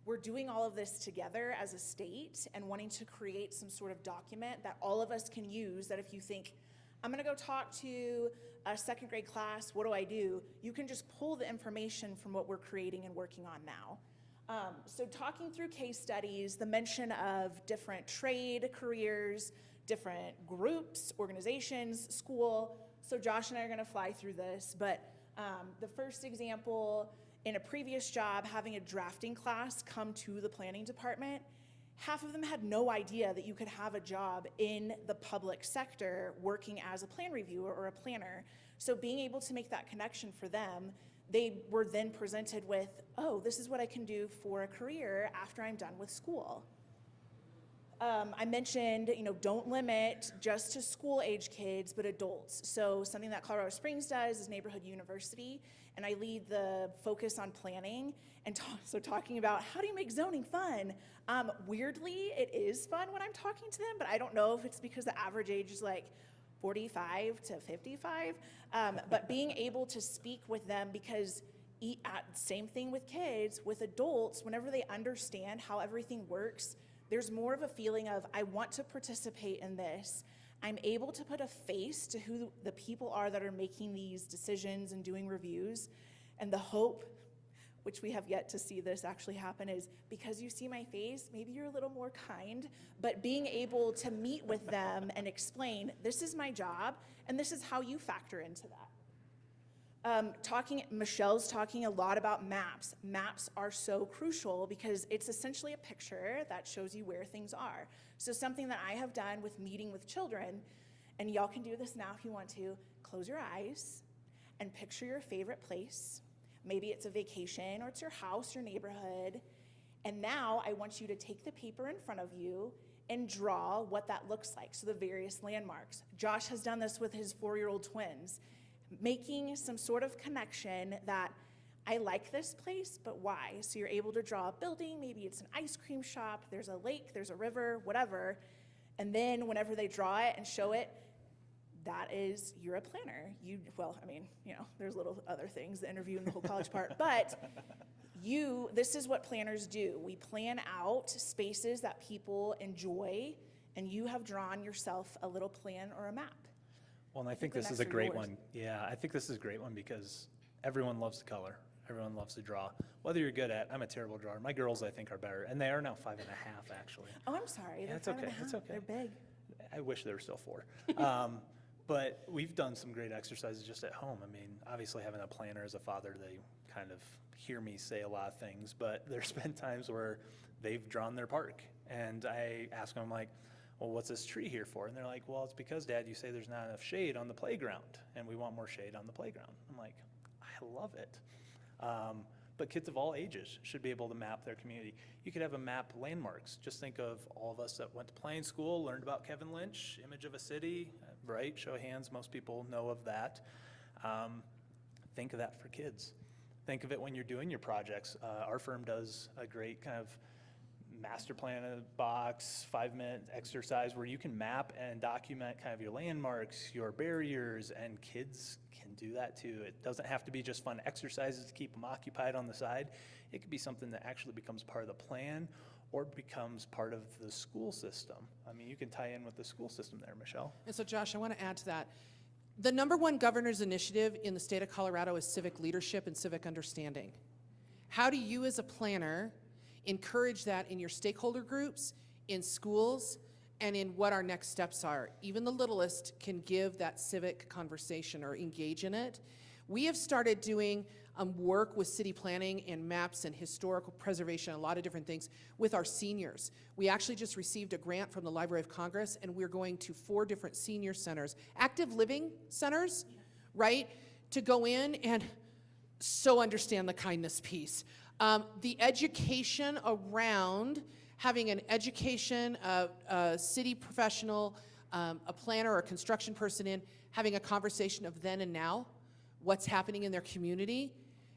we're doing all of this together as a state and wanting to create some sort of document that all of us can use, that if you think, I'm gonna go talk to a 2nd grade class, what do? You can just pull the information from what we're creating and working on now. So talking through case studies, the mention of different trade careers, different groups, organizations, school. So Josh and I are gonna fly through this, but the first example, in a previous job, having a drafting class come to the planning department, half of them had no idea that you could have a job in the public sector working as a plan reviewer or a planner. So being able to make that connection for them, they were then presented with, oh, this is what I can do for a career after I'm done with school. I mentioned, don't limit just to school-age kids, but adults. So something that Colorado Springs does is Neighborhood University, and I lead the focus on planning, and so talking about how do you make zoning fun? Weirdly, it is fun when I'm talking to them, but I don't know if it's because the average age is like 45 to 55, but being able to speak with them, because same thing with kids, with adults, whenever they understand how everything works, there's more of a feeling of, I want to participate in this. I'm able to put a face to who the people are that are making these decisions and doing reviews. And the hope, which we have yet to see this actually happen, is because you see my face, maybe you're a little more kind, but being able to meet with them and explain, this is my job, and this is how you factor into that. Michelle's talking a lot about maps. Maps are so crucial because it's essentially a picture that shows you where things are. So something that I have done with meeting with children, and y'all can do this now if you want to, close your eyes and picture your favorite place. Maybe it's a vacation or it's your house, your neighborhood. And now I want you to take the paper in front of you and draw what that looks like. So the various landmarks. Josh has done this with his 4-year-old twins, making some sort of connection that I like this place, but why? So you're able to draw a building, maybe it's an ice cream shop, there's a lake, there's a river, whatever. And then whenever they draw it and show it, that is, you're a planner. There's little other things, the interview and the whole college part, but this is what planners do. We plan out spaces that people enjoy, and you have drawn yourself a little plan or a map. Well, and I think this is a great one. Yeah, I think this is a great one because everyone loves to color. Everyone loves to draw. Whether you're good at, I'm a terrible drawer. My girls, I think, are better, and they are now 5.5, actually. Oh, I'm sorry. Yeah, it's okay. It's okay. They're big. I wish they were still 4. But we've done some great exercises just at home. I mean, obviously having a planner as a father, they kind of hear me say a lot of things, but there's been times where they've drawn their park, and I ask them, I'm like, well, what's this tree here for? And they're like, well, it's because, Dad, you say there's not enough shade on the playground, and we want more shade on the playground. I'm like, I love it. but kids of all ages should be able to map their community. You could have a map landmarks. Just think of all of us that went to Planning School, learned about Kevin Lynch, Image of a City, right? Show of hands, most people know of that. Think of that for kids. Think of it when you're doing your projects. Our firm does a great kind of master plan in a box, 5-minute exercise where you can map and document kind of your landmarks, your barriers, and kids can do that too. It doesn't have to be just fun exercises to keep them occupied on the side. It could be something that actually becomes part of the plan or becomes part of the school system. I mean, you can tie in with the school system there, Michelle. And so Josh, I want to add to that. The #1 governor's initiative in the state of Colorado is civic leadership and civic understanding. How do you as a planner encourage that in your stakeholder groups, in schools, and in what our next steps are? Even the littlest can give that civic conversation or engage in it. We have started doing work with city planning and maps and historical preservation, a lot of different things with our seniors. We actually just received a grant from the Library of Congress, and we're going to 4 different senior centers, active living centers, right, to go in and so understand the kindness piece. The education around having an education, a city professional, a planner or a construction person in, having a conversation of then and now, what's happening in their community,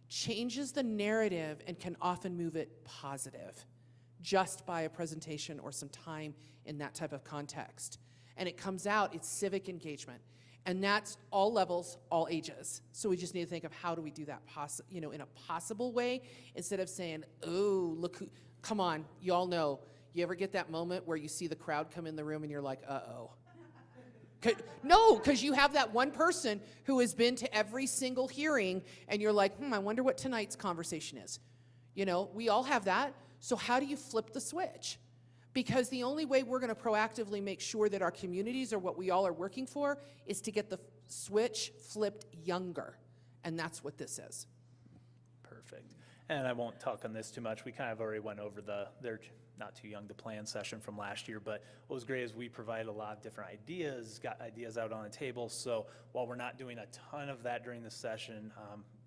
changes the narrative and can often move it positive just by a presentation or some time in that type of context. And it comes out, it's civic engagement. And that's all levels, all ages. So we just need to think of how do we do that in a possible way instead of saying, oh, look who, come on, you all know. You ever get that moment where you see the crowd come in the room and you're like, uh-oh. No, because you have that one person who has been to every single hearing and you're like, I wonder what tonight's conversation is. You know, we all have that. So how do you flip the switch? Because the only way we're going to proactively make sure that our communities are what we all are working for is to get the switch flipped younger. And that's what this is. Perfect. And I won't talk on this too much. We kind of already went over they're not too young to plan session from last year, but what was great is we provided a lot of different ideas, got ideas out on the table. So while we're not doing a ton of that during the session,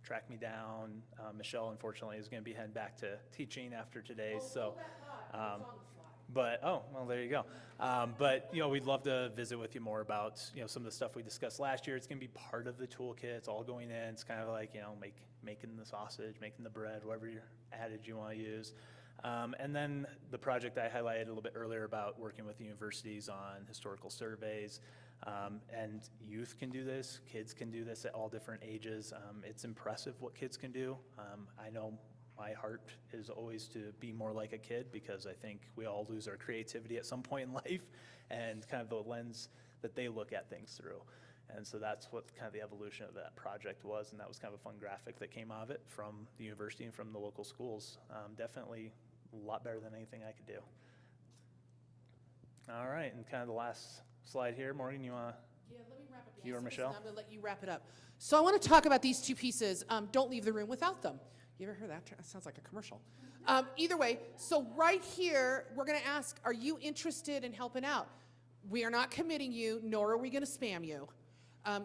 track me down. Michelle, unfortunately, is going to be heading back to teaching after today. But, oh, well, there you go. But, we'd love to visit with you more about, some of the stuff we discussed last year. It's going to be part of the toolkit. It's all going in. It's kind of like, making the sausage, making the bread, whatever your adage you want to use. And then the project I highlighted a little bit earlier about working with universities on historical surveys. And youth can do this. Kids can do this at all different ages. It's impressive what kids can do. I know my heart is always to be more like a kid because I think we all lose our creativity at some point in life and kind of the lens that they look at things through. And so that's what kind of the evolution of that project was, and that was kind of a fun graphic that came out of it from the university and from the local schools. Definitely a lot better than anything I could do. All right, and kind of the last slide here. Morgan, you want to? Yeah, let me wrap it up. You or Michelle? I'm going to let you wrap it up. So I want to talk about these 2 pieces. Don't leave the room without them. You ever heard that? That sounds like a commercial. Either way, so right here, we're going to ask, are you interested in helping out? We are not committing you, nor are we going to spam you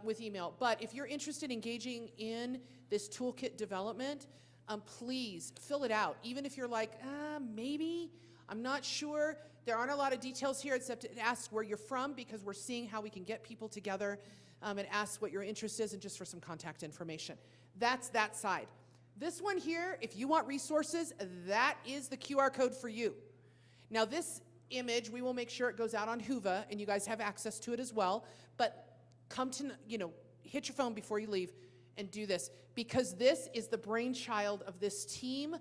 with email. But if you're interested in engaging in this toolkit development, please fill it out. Even if you're like, maybe, I'm not sure. There aren't a lot of details here except it asks where you're from because we're seeing how we can get people together. It asks what your interest is and just for some contact information. That's that side. This one here, if you want resources, that is the QR code for you. Now this image, we will make sure it goes out on Whova and you guys have access to it as well. But come to, hit your phone before you leave and do this because this is the brainchild of this team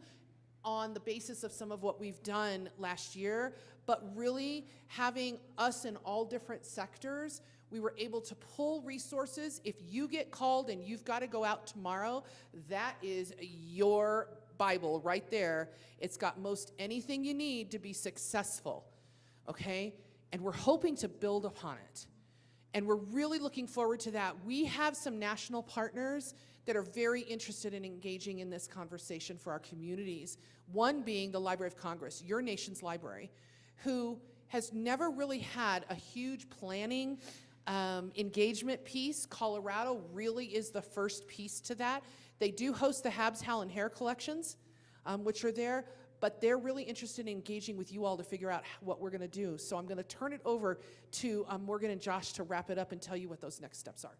on the basis of some of what we've done last year, but really having us in all different sectors, we were able to pull resources. If you get called and you've got to go out tomorrow, that is your Bible right there. It's got most anything you need to be successful, okay? And we're hoping to build upon it. And we're really looking forward to that. We have some national partners that are very interested in engaging in this conversation for our communities. One being the Library of Congress, your nation's library, who has never really had a huge planning engagement piece. Colorado really is the first piece to that. They do host the Habs, Hal, and Hair collections, which are there, but they're really interested in engaging with you all to figure out what we're going to do. So I'm going to turn it over to Morgan and Josh to wrap it up and tell you what those next steps are.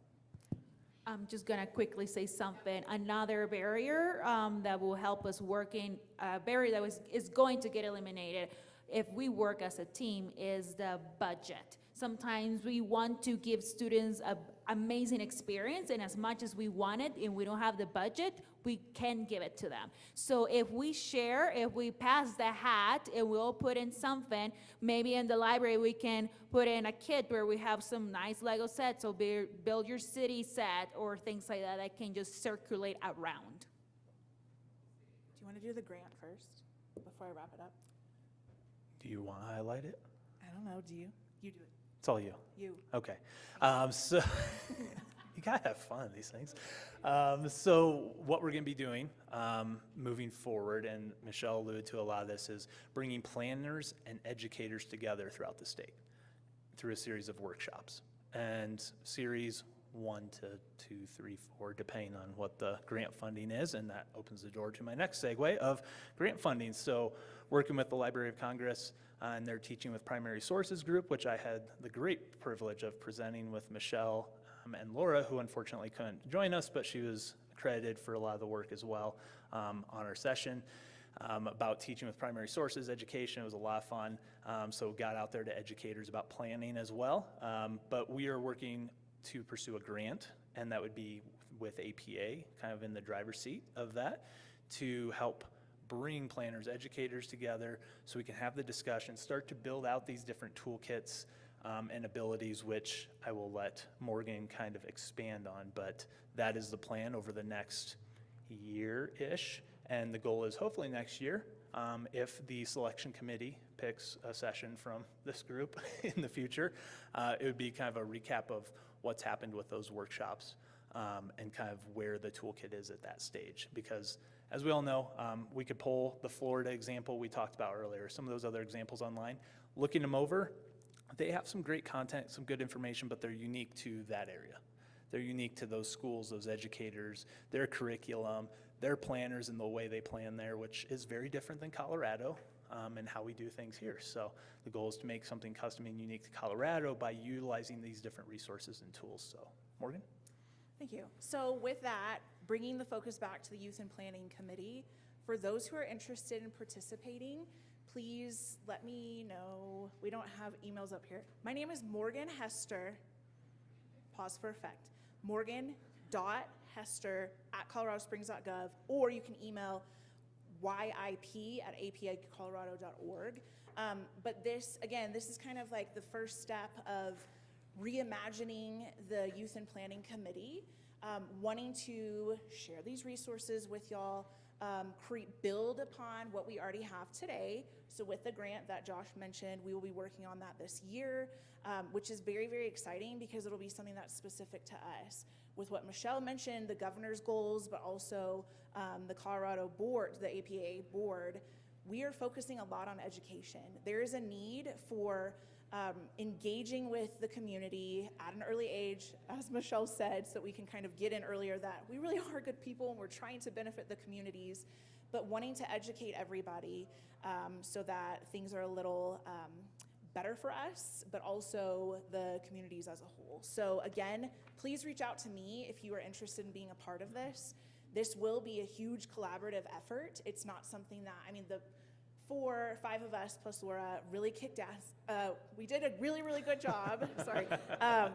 I'm just gonna quickly say something. Another barrier that will help us working, a barrier that is going to get eliminated if we work as a team is the budget. Sometimes we want to give students an amazing experience, and as much as we want it and we don't have the budget, we can give it to them. So if we share, if we pass the hat and we'll put in something, maybe in the library we can put in a kit where we have some nice Lego sets, so build your city set or things like that that can just circulate around. Do you want to do the grant first before I wrap it up? Do you want to highlight it? I don't know. Do you? You do it. It's all you. You. Okay. So you gotta have fun, these things. So what we're gonna be doing moving forward, and Michelle alluded to a lot of this, is bringing planners and educators together throughout the state through a series of workshops. And series 1 to 2, 3, 4, depending on what the grant funding is, and that opens the door to my next segue of grant funding. So working with the Library of Congress and their Teaching with Primary Sources group, which I had the great privilege of presenting with Michelle and Laura, who unfortunately couldn't join us, but she was credited for a lot of the work as well on our session about teaching with primary sources education. It was a lot of fun. So got out there to educators about planning as well. But we are working to pursue a grant, and that would be with APA, kind of in the driver's seat of that, to help bring planners, educators together so we can have the discussion, start to build out these different toolkits and abilities, which I will let Morgan kind of expand on, but that is the plan over the next year-ish, and the goal is hopefully next year, if the selection committee picks a session from this group in the future, it would be kind of a recap of what's happened with those workshops and kind of where the toolkit is at that stage, because as we all know, we could pull the Florida example we talked about earlier, some of those other examples online. Looking them over, they have some great content, some good information, but they're unique to that area. They're unique to those schools, those educators, their curriculum, their planners and the way they plan there, which is very different than Colorado and how we do things here. So the goal is to make something custom and unique to Colorado by utilizing these different resources and tools. So, Morgan? Thank you. So with that, bringing the focus back to the Youth and Planning Committee, for those who are interested in participating, please let me know. We don't have emails up here. My name is Morgan Hester, pause for effect, morgan.hester@coloradosprings.gov, or you can email yip@apacolorado.org. But this, again, this is kind of like the first step of reimagining the Youth and Planning Committee, wanting to share these resources with y'all, build upon what we already have today. So with the grant that Josh mentioned, we will be working on that this year, which is very, very exciting because it'll be something that's specific to us. With what Michelle mentioned, the governor's goals, but also the Colorado board, the APA board, we are focusing a lot on education. There is a need for engaging with the community at an early age, as Michelle said, so that we can kind of get in earlier that we really are good people and we're trying to benefit the communities, but wanting to educate everybody so that things are a little better for us, but also the communities as a whole. So again, please reach out to me if you are interested in being a part of this. This will be a huge collaborative effort. It's not something that, I mean, the 4 or 5 of us plus Laura really kicked ass. We did a really, really good job,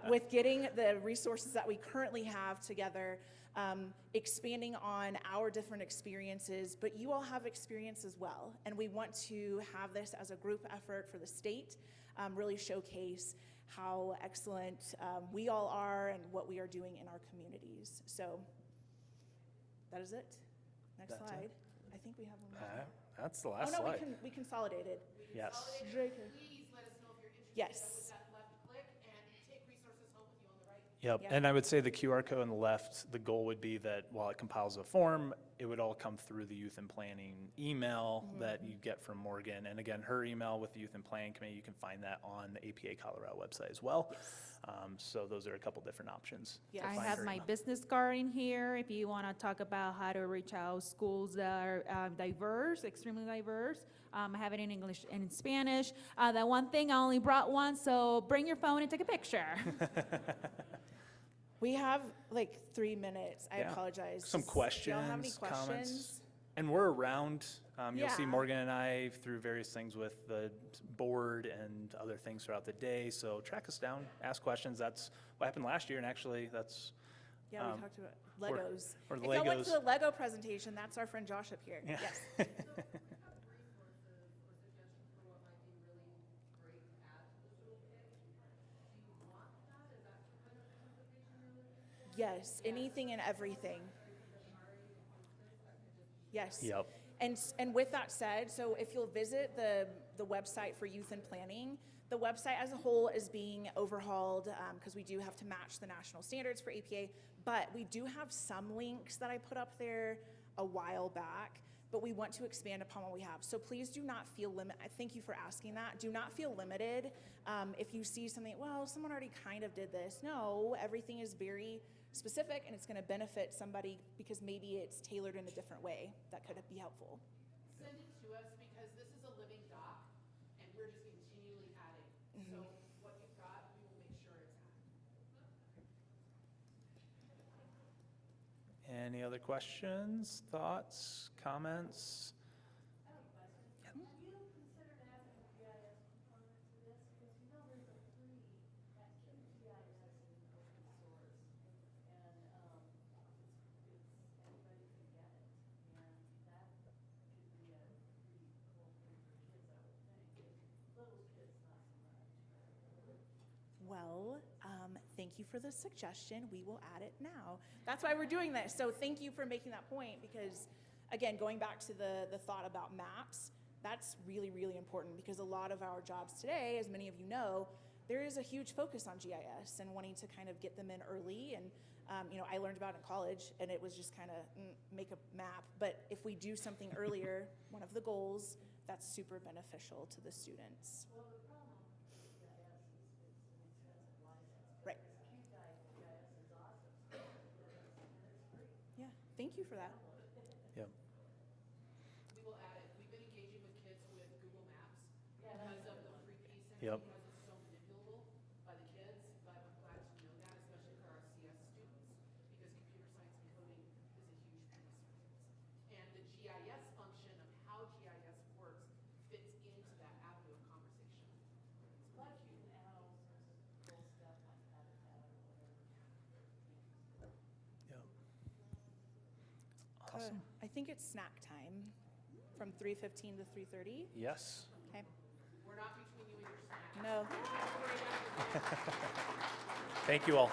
with getting the resources that we currently have together, expanding on our different experiences, but you all have experience as well. And we want to have this as a group effort for the state, really showcase how excellent we all are and what we are doing in our communities. So that is it. Next That's slide. it. I think we have one more. That's the Oh, last no, slide. we consolidated. Yes. Please let us know if you're interested. Yes. With that left click and take resources home with you on the right. Yep, Yeah. and I would say the QR code on the left, the goal would be that while it compiles a form, it would all come through the Youth and Planning email that you get from Morgan. And again, her email with the Youth and Planning Committee, you can find that on the APA Colorado website as well. So those are a couple different options. Yeah. to I find have her my email. business card in here if you want to talk about how to reach out schools that are diverse, extremely diverse. I have it in English and in Spanish. That one thing, I only brought one, so bring your phone and take a picture. We have like 3 minutes. I Yeah. apologize. Some Do questions, y'all have any comments. questions? And we're around. You'll see Yeah. Morgan and I through various things with the board and other things throughout the day. So track us down, ask questions. That's what happened last year, and actually that's Yeah, we talked about Legos. or If y'all went to Legos. the Lego presentation, that's our friend Josh up here. Yeah. Yes. Yes, anything and everything. Yes. Yep. And with that said, so if you'll visit the website for youth and planning, the website as a whole is being overhauled because we do have to match the national standards for APA, but we do have some links that I put up there a while back, but we want to expand upon what we have. So please do not feel limited. Thank you for asking that. Do not feel limited. If you see something, well, someone already kind of did this. No, everything is very specific and it's going to benefit somebody because maybe it's tailored in a different way that could be helpful. Send it to us because this is a living doc and we're just continually adding. So what you've got, we will make sure it's added. Any other questions, thoughts, comments? I have a question. Have you considered adding a GIS component to this? Because you know there's a free GIS in open source. And anybody can get it. And that could be a pretty cool thing for kids, I would think. Little kids, not so much. Well, thank you for the suggestion. We will add it now. That's why we're doing this. So thank you for making that point because, again, going back to the thought about maps, that's really, really important because a lot of our jobs today, as many of you know, there is a huge focus on GIS and wanting to kind of get them in early. And, I learned about it in college and it was just kind of make a map. But if we do something earlier, one of the goals, that's super beneficial to the students. Well, the problem with GIS is it's an expensive license. Right. QGIS is awesome. And it's free. Yeah, thank you for that. Yep. We will add it. We've been engaging with kids with Google Maps because of the free piece and Yep. because it's so manipulable by the kids. But I'm glad to know that, especially for our CS students, because computer science and coding is a huge piece for kids. And the GIS function of how GIS works fits into that avenue of conversation. It's Plus really you cute. can add all sorts of cool stuff like habitat or whatever. Yep. Awesome. I think it's snack time from 3:15 to 3:30. Yes. Okay. We're not between you and your snack. No. Thank you all.